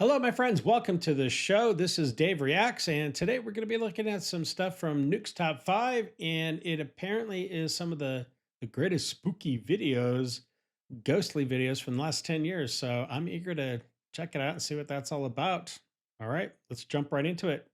Hello, my friends. Welcome to the show. This is Dave Reacts, and today we're going to be looking at some stuff from Nuke's Top 5, and it apparently is some of the greatest spooky videos, ghostly videos from the last 10 years. So I'm eager to check it out and see what that's all about. All right, let's jump right into it.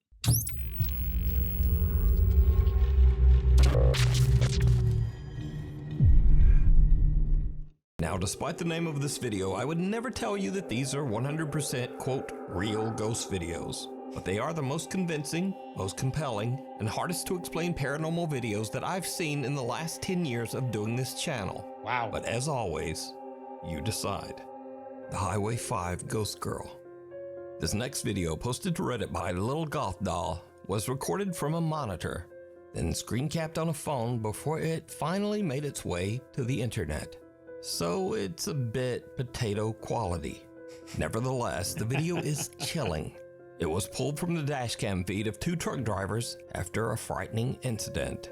Now, despite the name of this video, I would never tell you that these are 100% quote real ghost videos, but they are the most convincing, most compelling, and hardest to explain paranormal videos that I've seen in the last 10 years of doing this channel. Wow. But as always, you decide. The Highway 5 Ghost Girl. This next video, posted to Reddit by Little Goth Doll, was recorded from a monitor, then screen capped on a phone before it finally made its way to the internet. So it's a bit potato quality. Nevertheless, the video is chilling. It was pulled from the dashcam feed of two truck drivers after a frightening incident.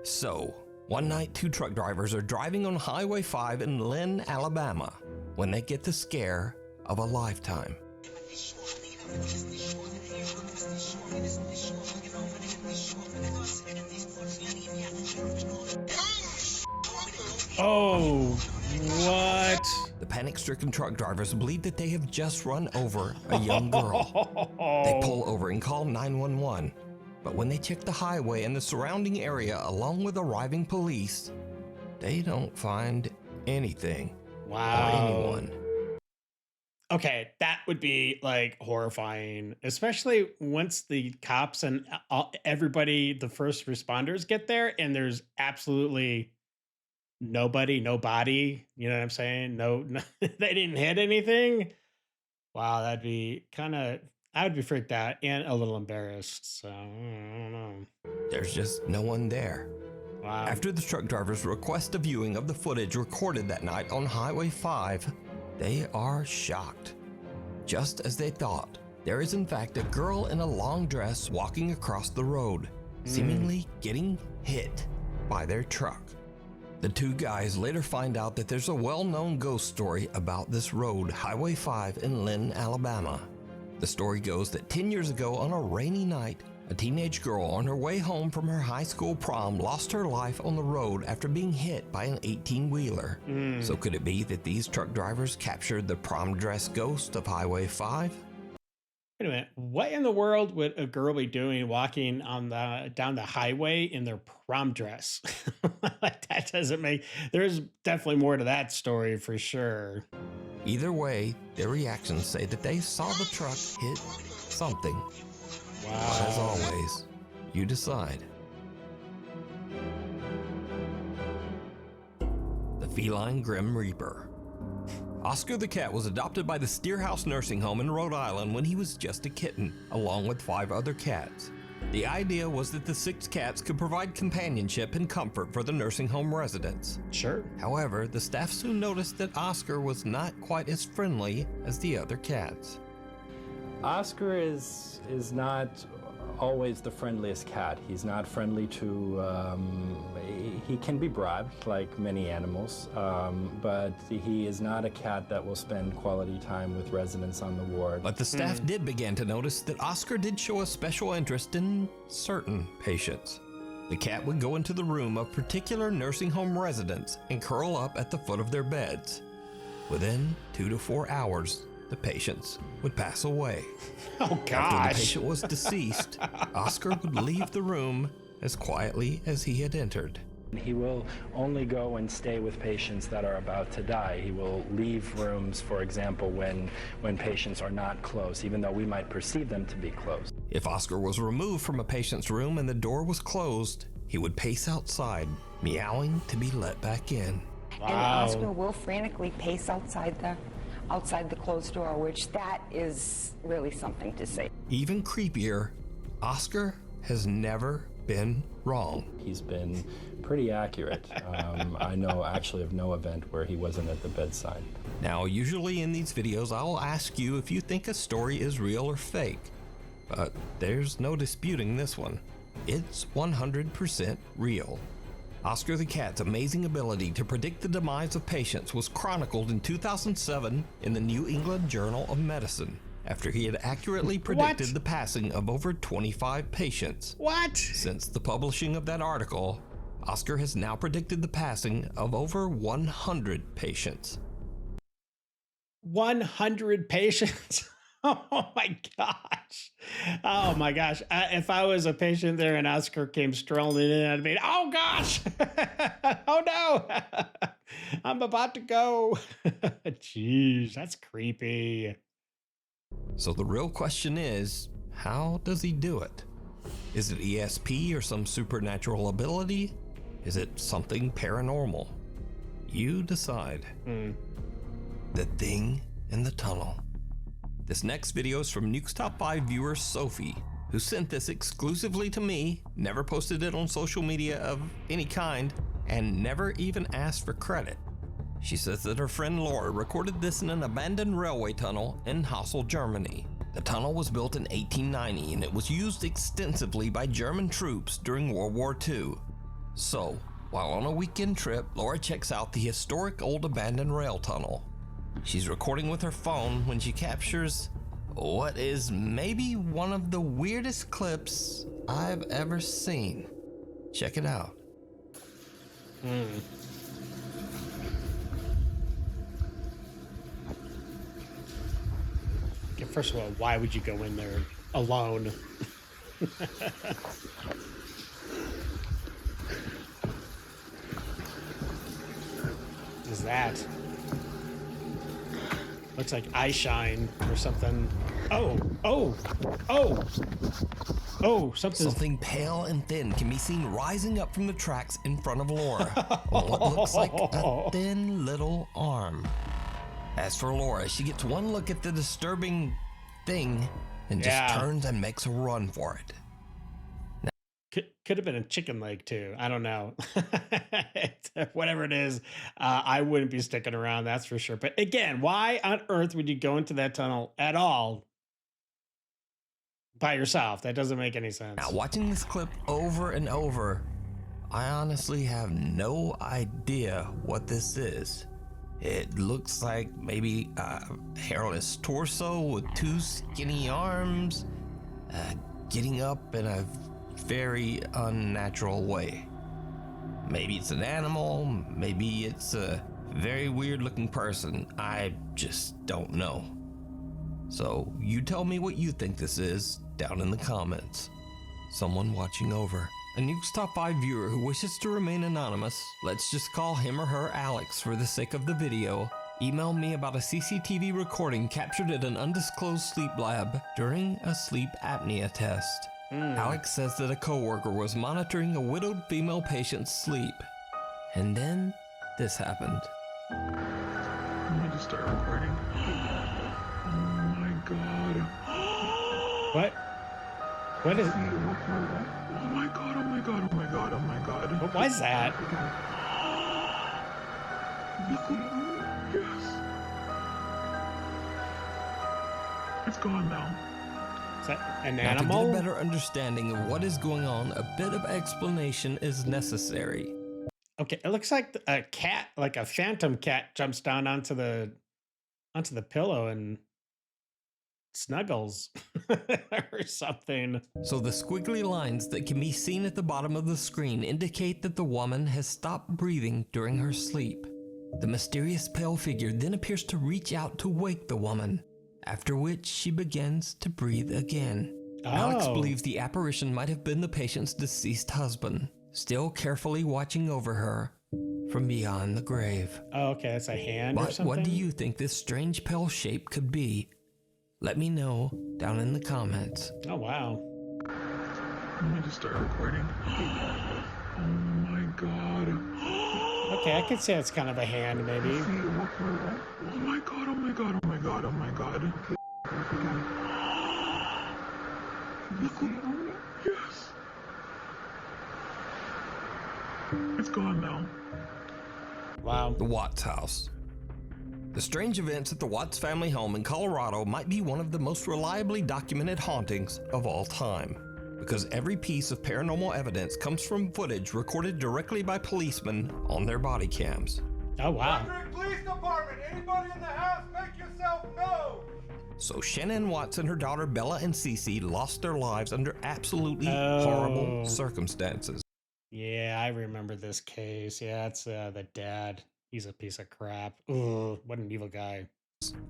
So, one night two truck drivers are driving on Highway 5 in Lynn, Alabama, when they get the scare of a lifetime. Oh, what? The panic-stricken truck drivers believe that they have just run over a young girl. They pull over and call 911. But when they check the highway and the surrounding area along with arriving police, they don't find anything or anyone. Okay, that would be like horrifying, especially once the cops and everybody, the first responders get there and there's absolutely nobody, you know what I'm saying? No, they didn't hit anything. Wow, that'd be I would be freaked out and a little embarrassed. So, I don't know. There's just no one there. Wow. After the truck drivers request a viewing of the footage recorded that night on Highway 5, they are shocked. Just as they thought, there is in fact a girl in a long dress walking across the road, seemingly getting hit by their truck. The two guys later find out that there's a well-known ghost story about this road, Highway 5 in Lynn, Alabama. The story goes that 10 years ago on a rainy night, a teenage girl on her way home from her high school prom lost her life on the road after being hit by an 18-wheeler. So could it be that these truck drivers captured the prom dress ghost of Highway 5? Wait a minute. What in the world would a girl be doing walking on down the highway in their prom dress? That doesn't make. There's definitely more to that story for sure. Either way, their reactions say that they saw the truck hit something. Wow. But as always, you decide. The Feline Grim Reaper. Oscar the cat was adopted by the Steerhouse Nursing Home in Rhode Island when he was just a kitten, along with 5 other cats. The idea was that the 6 cats could provide companionship and comfort for the nursing home residents. Sure. However, the staff soon noticed that Oscar was not quite as friendly as the other cats. Oscar is not always the friendliest cat. He's not friendly to, he can be bribed like many animals, but he is not a cat that will spend quality time with residents on the ward. But the staff did begin to notice that Oscar did show a special interest in certain patients. The cat would go into the room of particular nursing home residents and curl up at the foot of their beds. Within 2 to 4 hours, the patients would pass away. Oh, gosh. After the patient was deceased, Oscar would leave the room as quietly as he had entered. He will only go and stay with patients that are about to die. He will leave rooms, for example, when patients are not close, even though we might perceive them to be close. If Oscar was removed from a patient's room and the door was closed, he would pace outside, meowing to be let back in. Wow. And Oscar will frantically pace outside the closed door, which that is really something to see. Even creepier, Oscar has never been wrong. He's been pretty accurate. I know actually of no event where he wasn't at the bedside. Now, usually in these videos, I'll ask you if you think a story is real or fake, but there's no disputing this one. It's 100% real. Oscar the Cat's amazing ability to predict the demise of patients was chronicled in 2007 in the New England Journal of Medicine. after he had accurately predicted the passing of over 25 patients. What? Since the publishing of that article, Oscar has now predicted the passing of over 100 patients. 100 patients? Oh my gosh. Oh my gosh. If I was a patient there and Oscar came strolling in, I'd be, oh gosh. Oh no. I'm about to go. Jeez, that's creepy. So the real question is, how does he do it? Is it ESP or some supernatural ability? Is it something paranormal? You decide. The Thing in the Tunnel. This next video is from Nuke's Top 5 viewer Sophie, who sent this exclusively to me, never posted it on social media of any kind, and never even asked for credit. She says that her friend Laura recorded this in an abandoned railway tunnel in Hassel, Germany. The tunnel was built in 1890 and it was used extensively by German troops during World War II. So, while on a weekend trip, Laura checks out the historic old abandoned rail tunnel. She's recording with her phone when she captures what is maybe one of the weirdest clips I've ever seen. Check it out. Okay, first of all, why would you go in there alone? Is that? Looks like eye shine or something. Oh, Something pale and thin can be seen rising up from the tracks in front of Laura on what looks like a thin little arm. As for Laura, she gets one look at the disturbing thing and just turns and makes a run for it. Could have been a chicken leg too. I don't know. Whatever it is, I wouldn't be sticking around, that's for sure. But again, why on earth would you go into that tunnel at all by yourself? That doesn't make any sense. Now, watching this clip over and over, I honestly have no idea what this is. It looks like maybe a hairless torso with two skinny arms, getting up in a very unnatural way. Maybe it's an animal, maybe it's a very weird looking person. I just don't know. So you tell me what you think this is down in the comments. Someone watching over. A Nuke's Top 5 viewer who wishes to remain anonymous, let's just call him or her Alex for the sake of the video, emailed me about a CCTV recording captured at an undisclosed sleep lab during a sleep apnea test. Alex says that a coworker was monitoring a widowed female patient's sleep. And then this happened. Let me just start recording. Oh my god. What? What is? Oh my god, oh my god, oh my god, oh my god. What was that? Yes. It's gone now. Is that an Now, to animal? get a better understanding of what is going on, a bit of explanation is necessary. Okay, it looks like a cat, like a phantom cat, jumps down onto the pillow and snuggles or something. So the squiggly lines that can be seen at the bottom of the screen indicate that the woman has stopped breathing during her sleep. The mysterious pale figure then appears to reach out to wake the woman, after which she begins to breathe again. Alex believes the apparition might have been the patient's deceased husband, still carefully watching over her from beyond the grave. Oh, okay, that's a hand or But something. what do you think this strange pale shape could be? Let me know down in the comments. Oh, wow. Let me just start recording. Oh my god. Okay, I could say it's kind of a hand, maybe. Oh my god, oh my god, oh my god, oh my god. Yes. It's gone now. Wow. The Watts house. The strange events at the Watts family home in Colorado might be one of the most reliably documented hauntings of all time, because every piece of paranormal evidence comes from footage recorded directly by policemen on their body cams. Oh, wow. Police Department, anybody in the house, make yourself known. So Shanann Watts and her daughter Bella and Cece lost their lives under absolutely horrible circumstances. Yeah, I remember this case. Yeah, it's the dad. He's a piece of crap. Ugh, what an evil guy.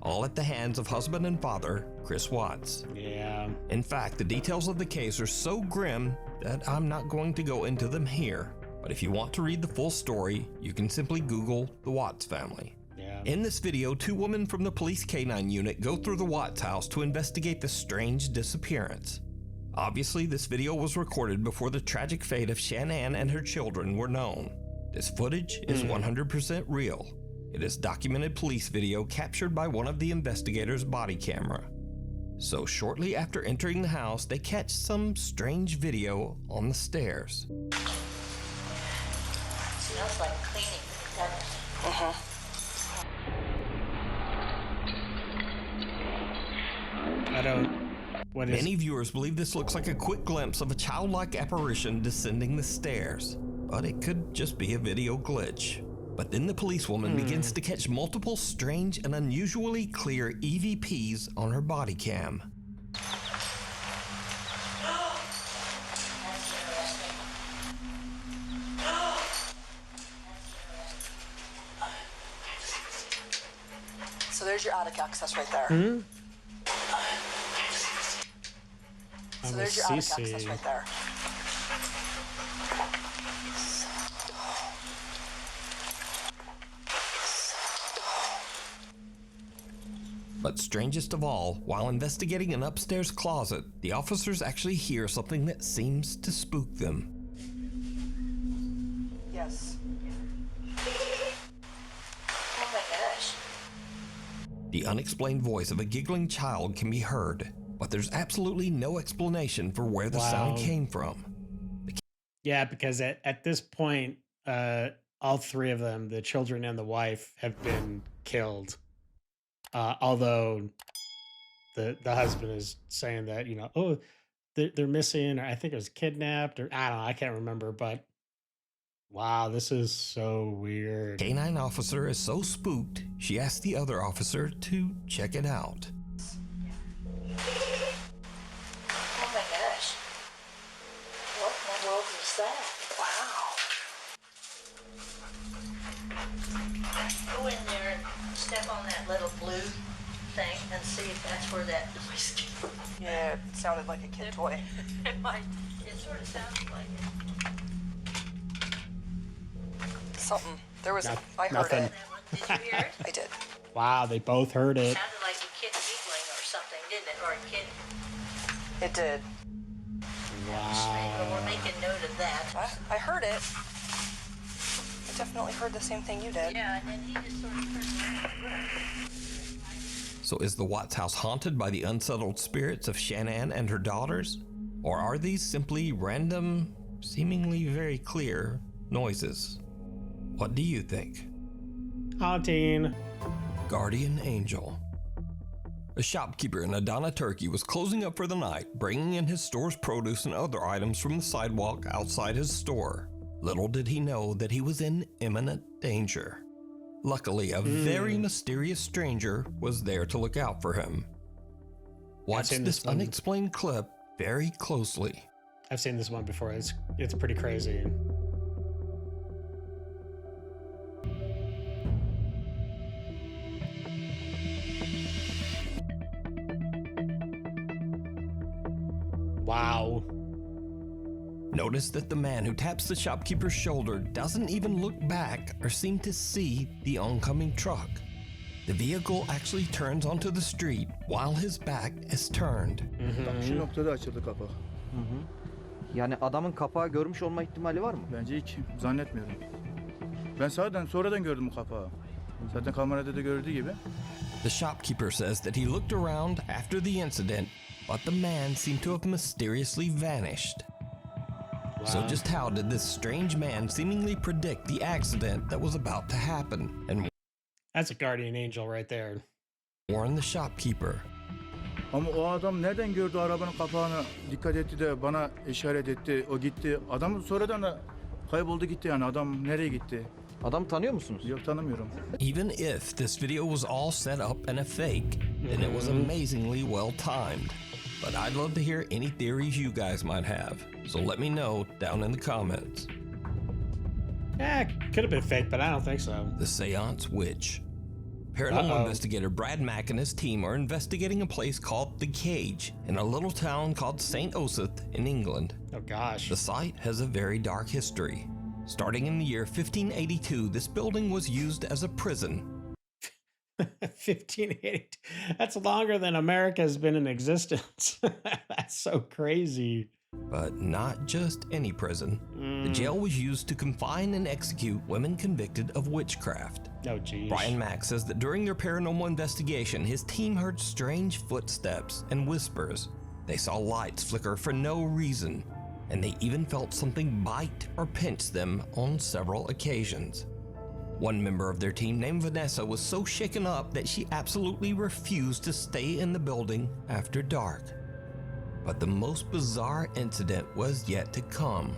All at the hands of husband and father, Chris Watts. Yeah. In fact, the details of the case are so grim that I'm not going to go into them here. But if you want to read the full story, you can simply Google the Watts family. Yeah. In this video, two women from the police K-9 unit go through the Watts house to investigate the strange disappearance. Obviously, this video was recorded before the tragic fate of Shanann and her children were known. This footage is 100% real. It is documented police video captured by one of the investigators' body camera. So shortly after entering the house, they catch some strange video on the stairs. Smells like cleaning, doesn't it? I don't. What is? Many viewers believe this looks like a quick glimpse of a childlike apparition descending the stairs, but it could just be a video glitch. But then the policewoman begins to catch multiple strange and unusually clear EVPs on her body cam. So there's your attic access right there. So there's your attic access right there. But strangest of all, while investigating an upstairs closet, the officers actually hear something that seems to spook them. Yes. Oh my gosh. The unexplained voice of a giggling child can be heard, but there's absolutely no explanation for where the sound came from. Yeah, because at this point, all three of them, the children and the wife, have been killed. Although the husband is saying that, you know, oh, they're missing, or I think it was kidnapped, or I don't know, I can't remember, but wow, this is so weird. K-9 officer is so spooked, she asks the other officer to check it out. Oh my gosh. What in the world was that? Wow. Go in there and step on that little blue thing and see if that's where that noise came from. Yeah, it sounded like a kid toy. It might. It sort of sounds like it. Something. There was. I heard Nothing. it. Did you hear it? I did. Wow, they both heard it. It sounded like a kid giggling or something, didn't it? Or a kid. It did. Well, we're making note of that. I heard it. I definitely heard the same thing you did. Yeah, and then he just sort of turned around. So is the Watts house haunted by the unsettled spirits of Shanann and her daughters? Or are these simply random, seemingly very clear noises? What do you think? Haunting. Guardian Angel. A shopkeeper in Adana, Turkey was closing up for the night, bringing in his store's produce and other items from the sidewalk outside his store. Little did he know that he was in imminent danger. Luckily, a very mysterious stranger was there to look out for him. Watch this unexplained clip very closely. I've seen this one before. It's pretty crazy. Wow. Notice that the man who taps the shopkeeper's shoulder doesn't even look back or seem to see the oncoming truck. The vehicle actually turns onto the street while his back is turned. Şu noktada açıldı kapağı. Yani adamın kapağı görmüş olma ihtimali var mı? Bence hiç zannetmiyorum. Ben sonradan gördüm bu kapağı. Zaten kamerada da gördüğü gibi. The shopkeeper says that he looked around after the incident, but the man seemed to have mysteriously vanished. So just how did this strange man seemingly predict the accident that was about to happen and That's a guardian angel right there. warn the shopkeeper? Ama o adam nereden gördü arabanın kapağını, dikkat etti de bana işaret etti, o gitti. Adam sonradan da kayboldu gitti yani, adam nereye gitti? Adamı tanıyor musunuz? Yok, tanımıyorum. Even if this video was all set up and a fake, then it was amazingly well timed. But I'd love to hear any theories you guys might have, so let me know down in the comments. Yeah, could have been fake, but I don't think so. The Seance Witch. Paranormal investigator Brad Mack and his team are investigating a place called The Cage in a little town called St. Osyth in England. Oh gosh. The site has a very dark history. Starting in the year 1582, this building was used as a prison. 1580. That's longer than America has been in existence. That's so crazy. But not just any prison. The jail was used to confine and execute women convicted of witchcraft. Oh, geez. Brian Mack says that during their paranormal investigation, his team heard strange footsteps and whispers. They saw lights flicker for no reason, and they even felt something bite or pinch them on several occasions. One member of their team named Vanessa was so shaken up that she absolutely refused to stay in the building after dark. But the most bizarre incident was yet to come.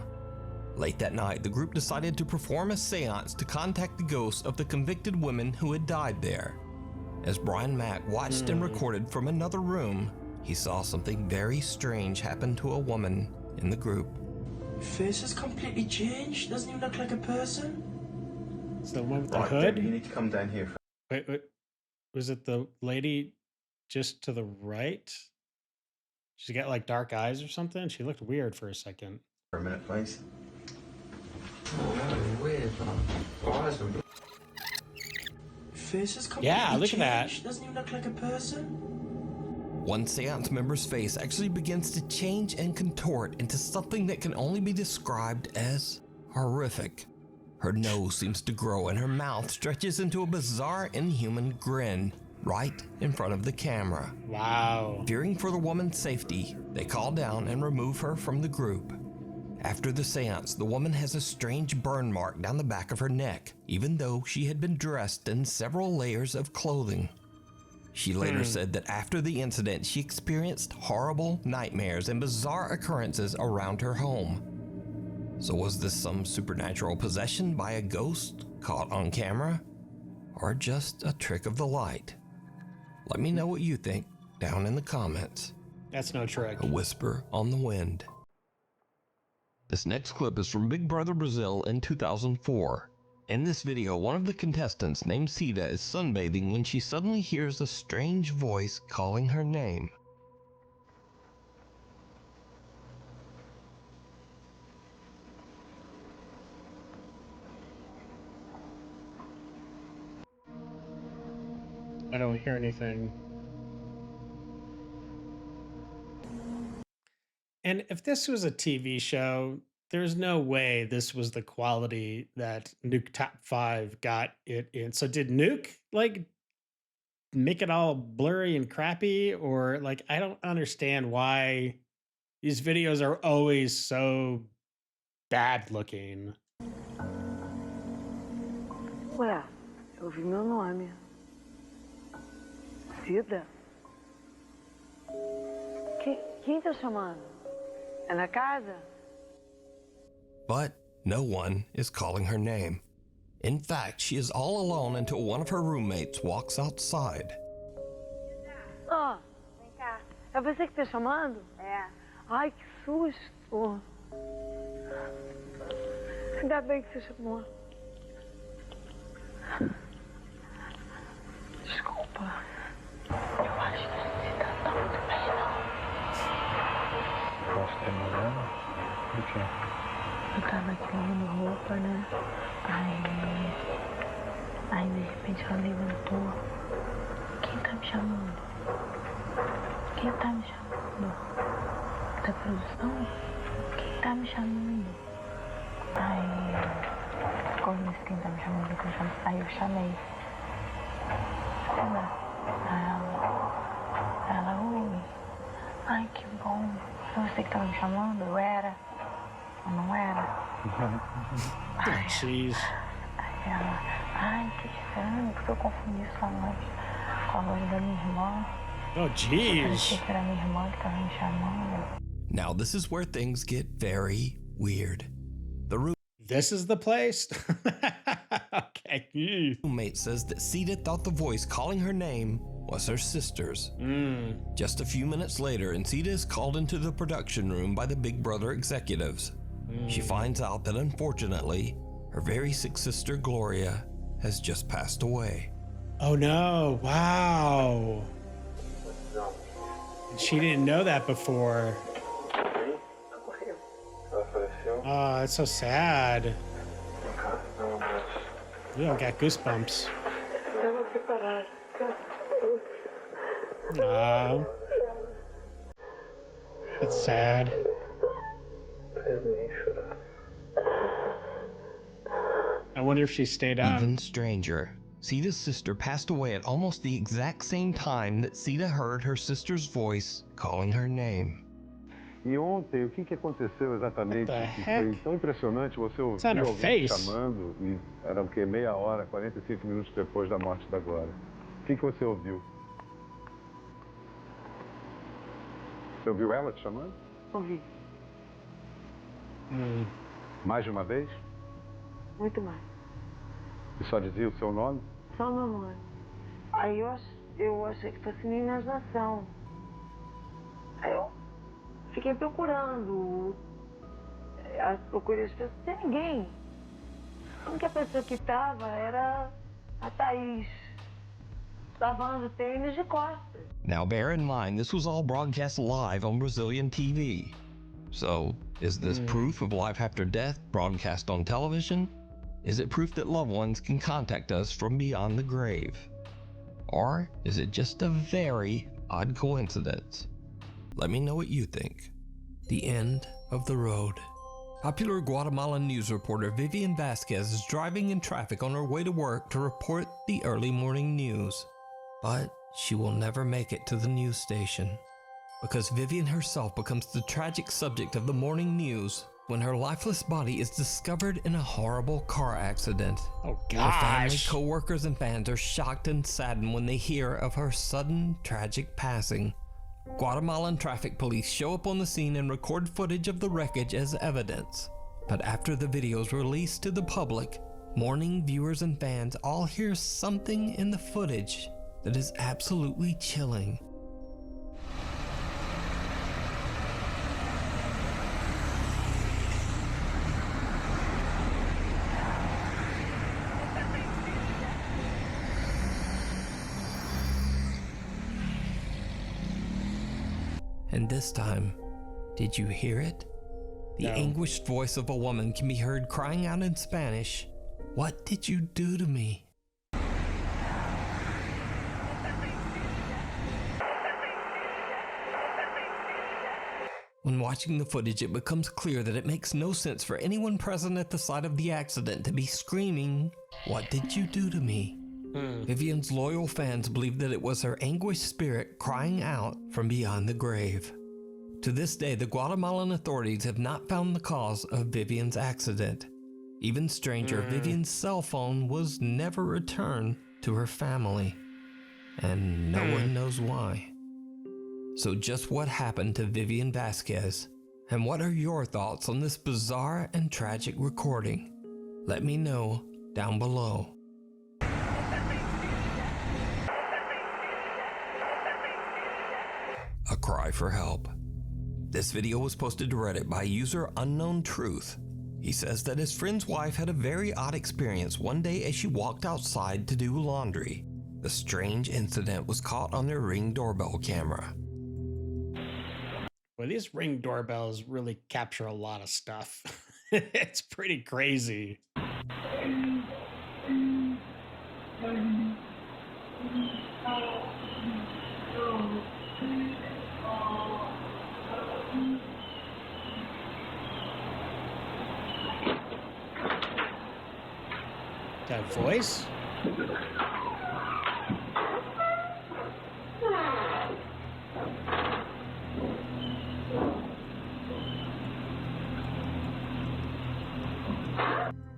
Late that night, the group decided to perform a seance to contact the ghosts of the convicted women who had died there. As Brian Mack watched and recorded from another room, he saw something very strange happen to a woman in the group. Face has completely changed. Doesn't even look like a person. It's the one with the hood? You need to come down here. Wait. Was it the lady just to the right? She's got like dark eyes or something. She looked weird for a second. For a minute, please. Oh, that was weird, man. Face has completely Yeah, look at that. changed. Doesn't even look like a person. One seance member's face actually begins to change and contort into something that can only be described as horrific. Her nose seems to grow and her mouth stretches into a bizarre inhuman grin right in front of the camera. Wow. Fearing for the woman's safety, they call down and remove her from the group. After the seance, the woman has a strange burn mark down the back of her neck, even though she had been dressed in several layers of clothing. She later said that after the incident, she experienced horrible nightmares and bizarre occurrences around her home. So was this some supernatural possession by a ghost caught on camera? Or just a trick of the light? Let me know what you think down in the comments. That's no trick. A whisper on the wind. This next clip is from Big Brother Brazil in 2004. In this video, one of the contestants named Sita is sunbathing when she suddenly hears a strange voice calling her name. I don't hear anything. And if this was a TV show, there's no way this was the quality that Nuke Top 5 got it in. So did Nuke like make it all blurry and crappy? Or like, I don't understand why these videos are always so bad looking. Ué, eu vi meu nome. Cida? Quem tá chamando? É na casa? But no one is calling her name. In fact, she is all alone until one of her roommates walks outside. Ah, vem cá. É você que tá chamando? É. Ai, que susto. Ainda bem que você chamou. Desculpa. Eu acho que você tá tão muito bem, não. Posso ter mulher? Do quê? Eu tava aqui lavando roupa, né? Aí de repente ela levantou. Quem tá me chamando? Quem tá me chamando? Da produção? Quem tá me chamando? Aí, quando disse quem tá me chamando, aí eu chamei. Ela, oi. Ai, que bom. Foi você que tava me chamando? Eu era? Eu não era? Jeez. Aí ela, ai, que estranho, porque eu confundi sua voz com a voz da minha irmã. Oh, jeez. Parecia que era minha irmã que tava me chamando. Now this is where things get very weird. The This is the place? Okay. roommate says that Sita thought the voice calling her name was her sister's. Just a few minutes later, Encita is called into the production room by the Big Brother executives. She finds out that unfortunately, her very sick sister Gloria has just passed away. Oh no, wow. She didn't know that before. Oh, it's so sad. You don't got goosebumps. Oh. That's sad. I wonder if she stayed out. Even stranger, Sita's sister passed away at almost the exact same time that Sita heard her sister's voice calling her name. E ontem, o que aconteceu exatamente? Que foi tão impressionante, você ouviu alguém chamando, e era o quê? Meia hora, 45 minutos depois da morte da Glória. O que você ouviu? Você ouviu ela te chamando? Ouvi. Mais de uma vez? Muito mais. E só dizia o seu nome? Só meu nome. Aí eu achei que fosse minha imaginação. Aí eu fiquei procurando. Procurei as pessoas, não tem ninguém. A única pessoa que estava era a Thaís, lavando tênis de costas. Now bear in mind, this was all broadcast live on Brazilian TV. So, is this proof of life after death broadcast on television? Is it proof that loved ones can contact us from beyond the grave? Or is it just a very odd coincidence? Let me know what you think. The end of the road. Popular Guatemalan news reporter Vivian Vasquez is driving in traffic on her way to work to report the early morning news. But she will never make it to the news station, because Vivian herself becomes the tragic subject of the morning news when her lifeless body is discovered in a horrible car accident. Oh Her family, gosh. co-workers, and fans are shocked and saddened when they hear of her sudden, tragic passing. Guatemalan traffic police show up on the scene and record footage of the wreckage as evidence. But after the video is released to the public, mourning viewers and fans all hear something in the footage that is absolutely chilling. And this time, did you hear it? The anguished voice of a woman can be heard crying out in Spanish, "What did you do to me?" When watching the footage, it becomes clear that it makes no sense for anyone present at the site of the accident to be screaming, "What did you do to me?" Vivian's loyal fans believe that it was her anguished spirit crying out from beyond the grave. To this day, the Guatemalan authorities have not found the cause of Vivian's accident. Even stranger, Vivian's cell phone was never returned to her family, and no one knows why. So just what happened to Vivian Vasquez, and what are your thoughts on this bizarre and tragic recording? Let me know down below. A cry for help. This video was posted to Reddit by user Unknown Truth. He says that his friend's wife had a very odd experience one day as she walked outside to do laundry. The strange incident was caught on their Ring doorbell camera. Well, these Ring doorbells really capture a lot of stuff. It's pretty crazy. That voice?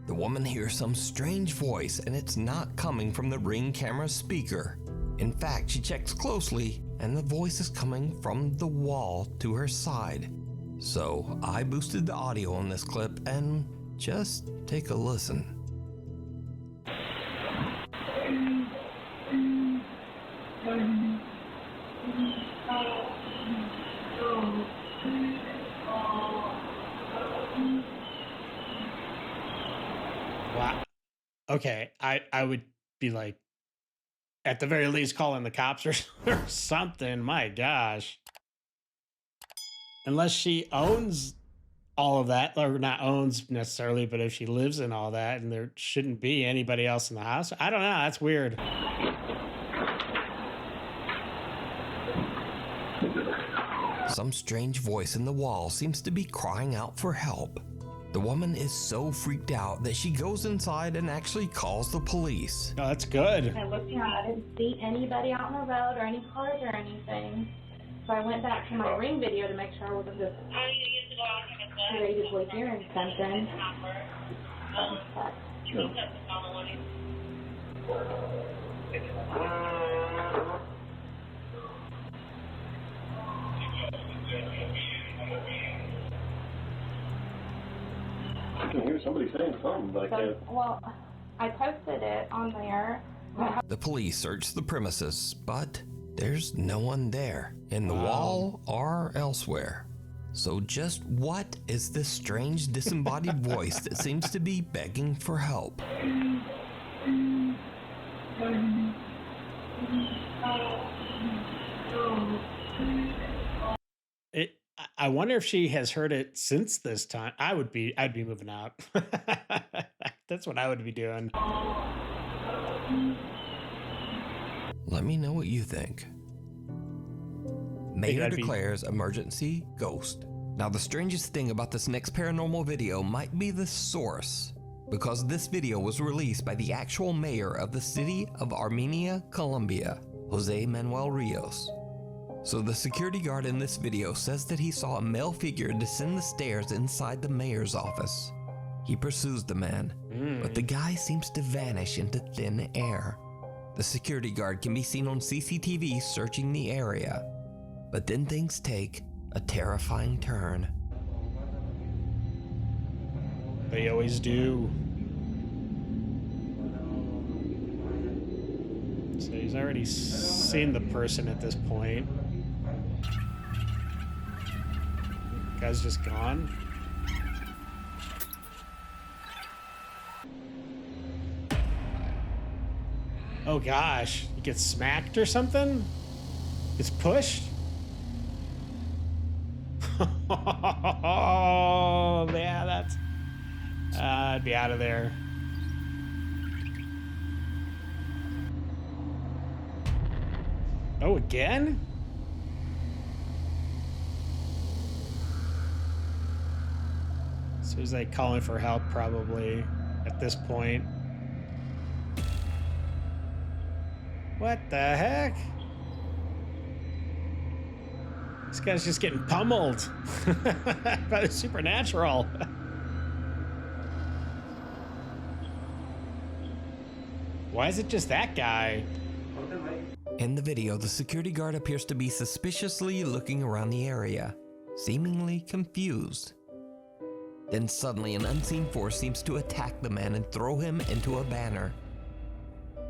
The woman hears some strange voice, and it's not coming from the Ring camera speaker. In fact, she checks closely, and the voice is coming from the wall to her side. So I boosted the audio on this clip, and just take a listen. okay, I would be like, at the very least, calling the cops or, or something. My gosh. Unless she owns all of that, or not owns necessarily, but if she lives in all that and there shouldn't be anybody else in the house. I don't know. That's weird. Some strange voice in the wall seems to be crying out for help. The woman is so freaked out that she goes inside and actually calls the police. Oh, that's good. I looked around. I didn't see anybody out on the road or any cars or anything. So I went back to my ring video to make sure I wasn't just creatively hearing something. I can hear somebody saying something, but I can't. Well, I posted it on there. The police search the premises, but there's no one there, in the wall or elsewhere. So just what is this strange disembodied voice that seems to be begging for help? I wonder if she has heard it since this time. I'd be moving out. That's what I would be doing. Let me know what you think. Mayor declares emergency ghost. Now, the strangest thing about this next paranormal video might be the source, because this video was released by the actual mayor of the city of Armenia, Colombia, Jose Manuel Rios. So the security guard in this video says that he saw a male figure descend the stairs inside the mayor's office. He pursues the man, but the guy seems to vanish into thin air. The security guard can be seen on CCTV searching the area, but then things take a terrifying turn. They always do. So he's already seen the person at this point. Guy's just gone. Oh gosh, he gets smacked or something? Gets pushed? Oh, yeah, that's... I'd be out of there. Oh, again? So he's like calling for help probably at this point. What the heck? This guy's just getting pummeled by the supernatural. Why is it just that guy? In the video, the security guard appears to be suspiciously looking around the area, seemingly confused. Then suddenly an unseen force seems to attack the man and throw him into a banner.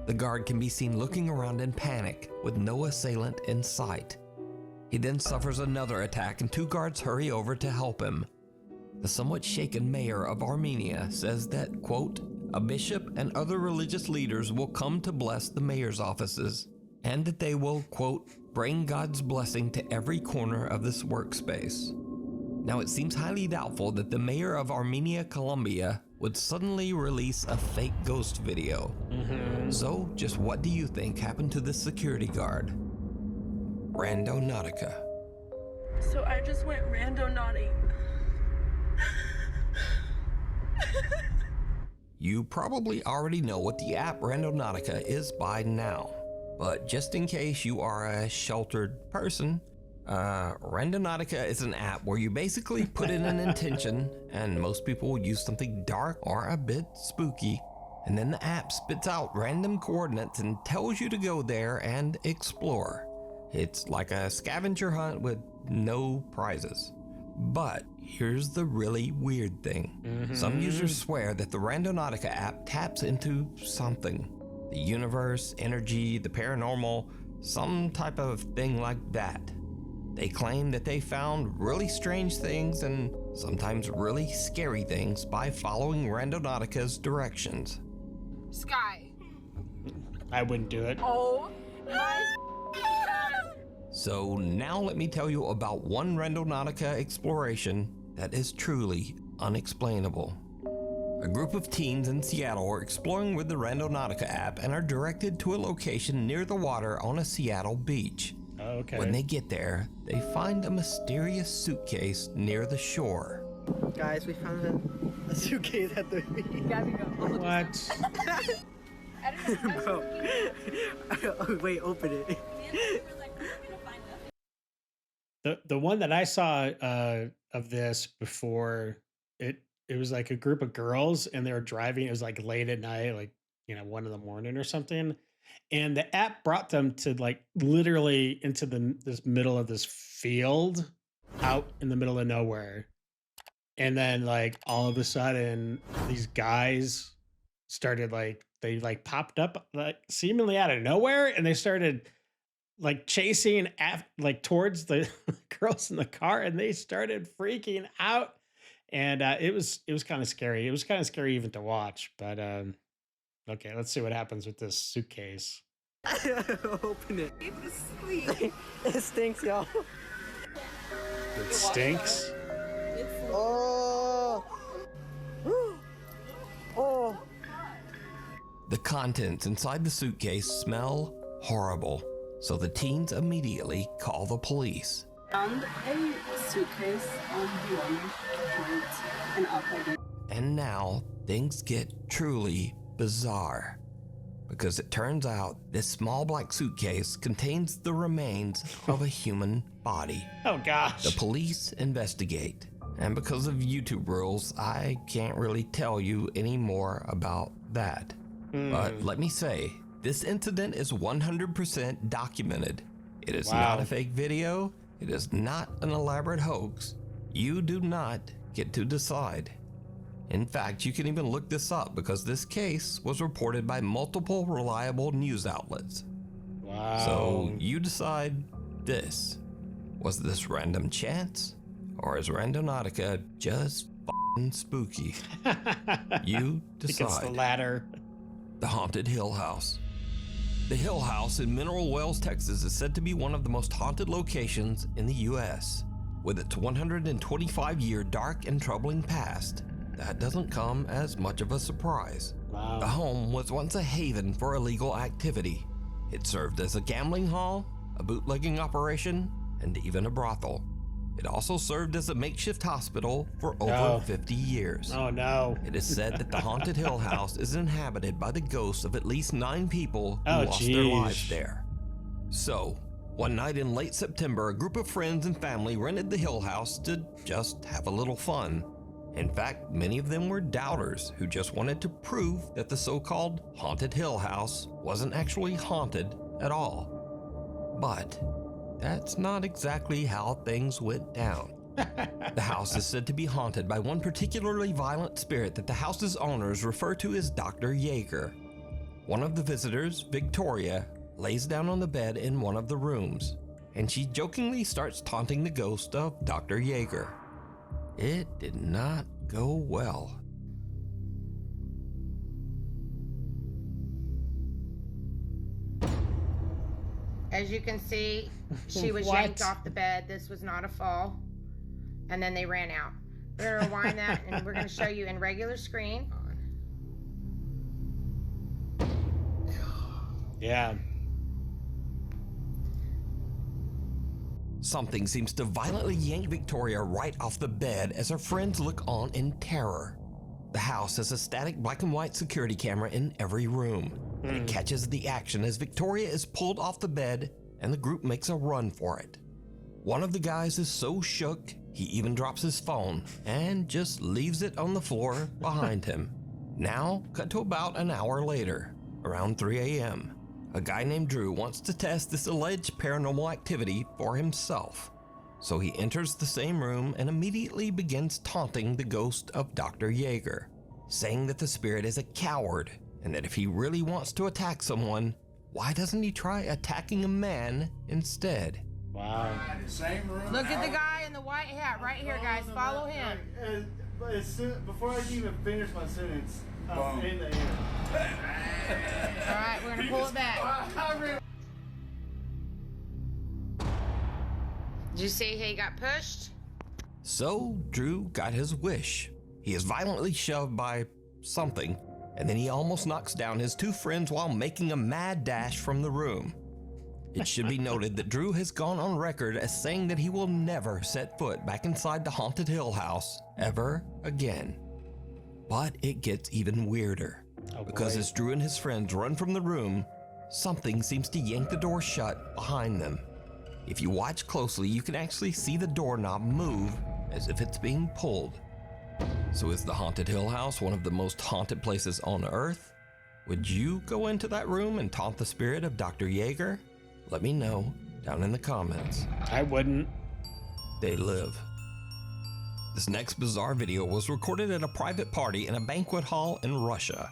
The guard can be seen looking around in panic with no assailant in sight. He then suffers another attack and two guards hurry over to help him. The somewhat shaken mayor of Armenia says that, quote, a bishop and other religious leaders will come to bless the mayor's offices, and that they will, quote, bring God's blessing to every corner of this workspace. Now, it seems highly doubtful that the mayor of Armenia, Colombia would suddenly release a fake ghost video. So, just what do you think happened to this security guard? Randonautica. So I just went randonauting. You probably already know what the app Randonautica is by now, but just in case you are a sheltered person, Randonautica is an app where you basically put in an intention, and most people will use something dark or a bit spooky, and then the app spits out random coordinates and tells you to go there and explore. It's like a scavenger hunt with no prizes. But here's the really weird thing. Some users swear that the Randonautica app taps into something. The universe, energy, the paranormal, some type of thing like that. They claim that they found really strange things and sometimes really scary things by following Randonautica's directions. Sky. I wouldn't do it. Oh my God. So now let me tell you about one Randonautica exploration that is truly unexplainable. A group of teens in Seattle are exploring with the Randonautica app and are directed to a location near the water on a Seattle beach. Okay. When they get there, they find a mysterious suitcase near the shore. Guys, we found a suitcase at the beach. What? Bro. Wait, open it. The one that I saw of this before, it was like a group of girls and they were driving. It was like late at night, like 1 a.m. or something. And the app brought them to like literally into this middle of this field out in the middle of nowhere. And then like all of a sudden these guys started they popped up like seemingly out of nowhere, and they started like chasing towards the girls in the car, and they started freaking out. And it was kind of scary. It was kind of scary even to watch. But okay, let's see what happens with this suitcase. Open it. It stinks, y'all. It stinks? Oh. Oh. The contents inside the suitcase smell horrible, so the teens immediately call the police. Found a suitcase on the road and alcohol. And now things get truly bizarre, because it turns out this small black suitcase contains the remains of a human body. Oh gosh. The police investigate, and because of YouTube rules, I can't really tell you any more about that. But let me say, this incident is 100% documented. It is not a fake video. It is not an elaborate hoax. You do not get to decide. In fact, you can even look this up because this case was reported by multiple reliable news outlets. Wow. So you decide this. Was this random chance? Or is Randonautica just f***ing spooky? You decide. I think it's the latter. The Haunted Hill House. The Hill House in Mineral Wells, Texas is said to be one of the most haunted locations in the U.S. With its 125-year dark and troubling past, that doesn't come as much of a surprise. Wow. The home was once a haven for illegal activity. It served as a gambling hall, a bootlegging operation, and even a brothel. It also served as a makeshift hospital for over 50 years. Oh no. It is said that the Haunted Hill House is inhabited by the ghosts of at least 9 people who lost their lives there. So, one night in late September, a group of friends and family rented the Hill House to just have a little fun. In fact, many of them were doubters who just wanted to prove that the so-called Haunted Hill House wasn't actually haunted at all. But that's not exactly how things went down. The house is said to be haunted by one particularly violent spirit that the house's owners refer to as Dr. Yeager. One of the visitors, Victoria, lays down on the bed in one of the rooms, and she jokingly starts taunting the ghost of Dr. Yeager. It did not go well. As you can see, she was yanked off the bed. This was not a fall. And then they ran out. We're gonna rewind that and we're gonna show you in regular screen. Yeah. Something seems to violently yank Victoria right off the bed as her friends look on in terror. The house has a static black and white security camera in every room, and it catches the action as Victoria is pulled off the bed and the group makes a run for it. One of the guys is so shook, he even drops his phone and just leaves it on the floor behind him. Now, cut to about an hour later, around 3 a.m. A guy named Drew wants to test this alleged paranormal activity for himself. So he enters the same room and immediately begins taunting the ghost of Dr. Yeager, saying that the spirit is a coward and that if he really wants to attack someone, why doesn't he try attacking a man instead? Wow. Look at the guy in the white hat right here, guys. Follow him. Before I can even finish my sentence, All right, we're gonna pull it back. Did you see he got pushed? So Drew got his wish. He is violently shoved by something, and then he almost knocks down his two friends while making a mad dash from the room. It should be noted that Drew has gone on record as saying that he will never set foot back inside the Haunted Hill House ever again. But it gets even weirder, because as Drew and his friends run from the room, something seems to yank the door shut behind them. If you watch closely, you can actually see the doorknob move as if it's being pulled. So is the Haunted Hill House one of the most haunted places on Earth? Would you go into that room and taunt the spirit of Dr. Yeager? Let me know down in the comments. I wouldn't. They live. This next bizarre video was recorded at a private party in a banquet hall in Russia.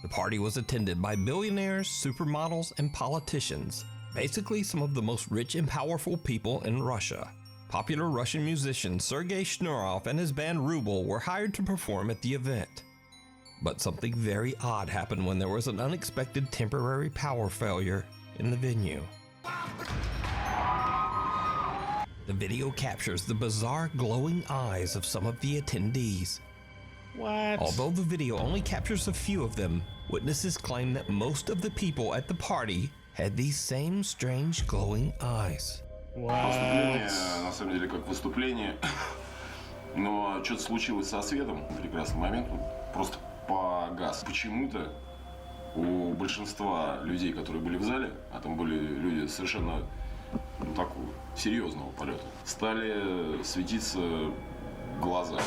The party was attended by billionaires, supermodels, and politicians. Basically, some of the most rich and powerful people in Russia. Popular Russian musician Sergei Shnorov and his band Ruble were hired to perform at the event. But something very odd happened when there was an unexpected temporary power failure in the venue. The video captures the bizarre glowing eyes of some of the attendees. What? Although the video only captures a few of them, witnesses claim that most of the people at the party had these same strange glowing eyes. Выступление, на самом деле, как выступление, но что-то случилось со светом в прекрасный момент, он просто погас. Почему-то у большинства людей, которые были в зале, а там были люди совершенно такого серьезного полета, стали светиться глаза.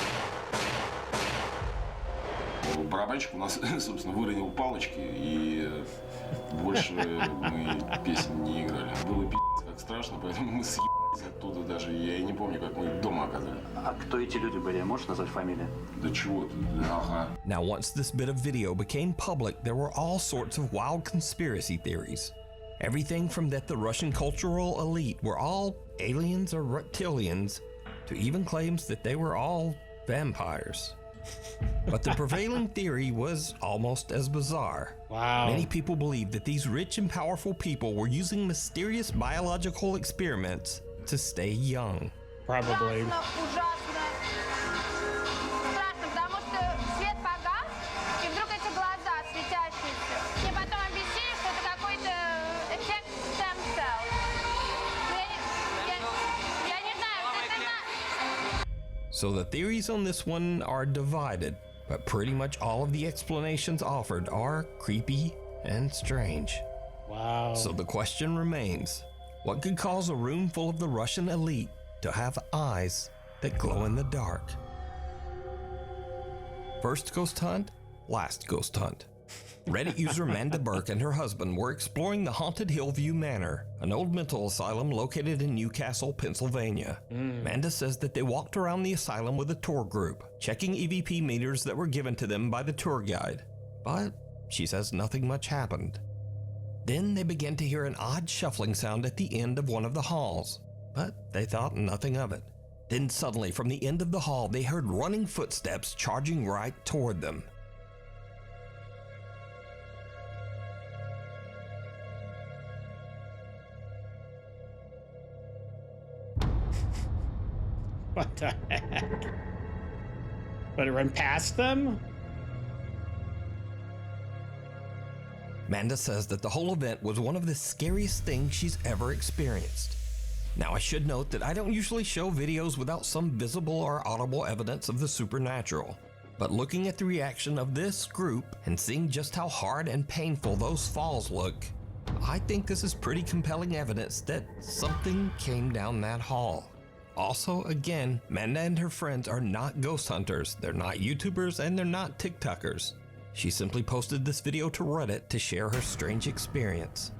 Барабанщик у нас, собственно, выронил палочки, и больше мы песен не играли. Было пи***ц как страшно, поэтому мы съебались оттуда даже. Я и не помню, как мы дома оказались. А кто эти люди были? Можешь назвать фамилии? Да чего ты? Ага. Now, once this bit of video became public, there were all sorts of wild conspiracy theories. Everything from that the Russian cultural elite were all aliens or reptilians, to even claims that they were all vampires. But the prevailing theory was almost as bizarre. Wow. Many people believe that these rich and powerful people were using mysterious biological experiments to stay young. Probably. So the theories on this one are divided, but pretty much all of the explanations offered are creepy and strange. Wow. So the question remains, what could cause a room full of the Russian elite to have eyes that glow in the dark? First ghost hunt, last ghost hunt. Reddit user Amanda Burke and her husband were exploring the haunted Hillview Manor, an old mental asylum located in Newcastle, Pennsylvania. Amanda says that they walked around the asylum with a tour group, checking EVP meters that were given to them by the tour guide. But she says nothing much happened. Then they began to hear an odd shuffling sound at the end of one of the halls, but they thought nothing of it. Then suddenly, from the end of the hall, they heard running footsteps charging right toward them. What the heck? But it ran past them? Amanda says that the whole event was one of the scariest things she's ever experienced. Now, I should note that I don't usually show videos without some visible or audible evidence of the supernatural. But looking at the reaction of this group and seeing just how hard and painful those falls look, I think this is pretty compelling evidence that something came down that hall. Also, again, Amanda and her friends are not ghost hunters, they're not YouTubers, and they're not TikTokers. She simply posted this video to Reddit to share her strange experience.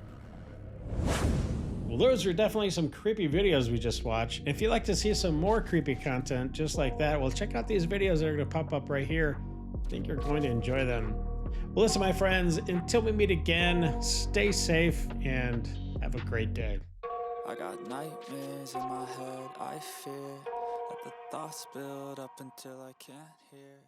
Well, those are definitely some creepy videos we just watched. If you'd like to see some more creepy content just like that, well, check out these videos that are going to pop up right here. I think you're going to enjoy them. Well, listen, my friends, until we meet again, stay safe and have a great day. I got nightmares in my head, I fear that the thoughts build up until I can't hear.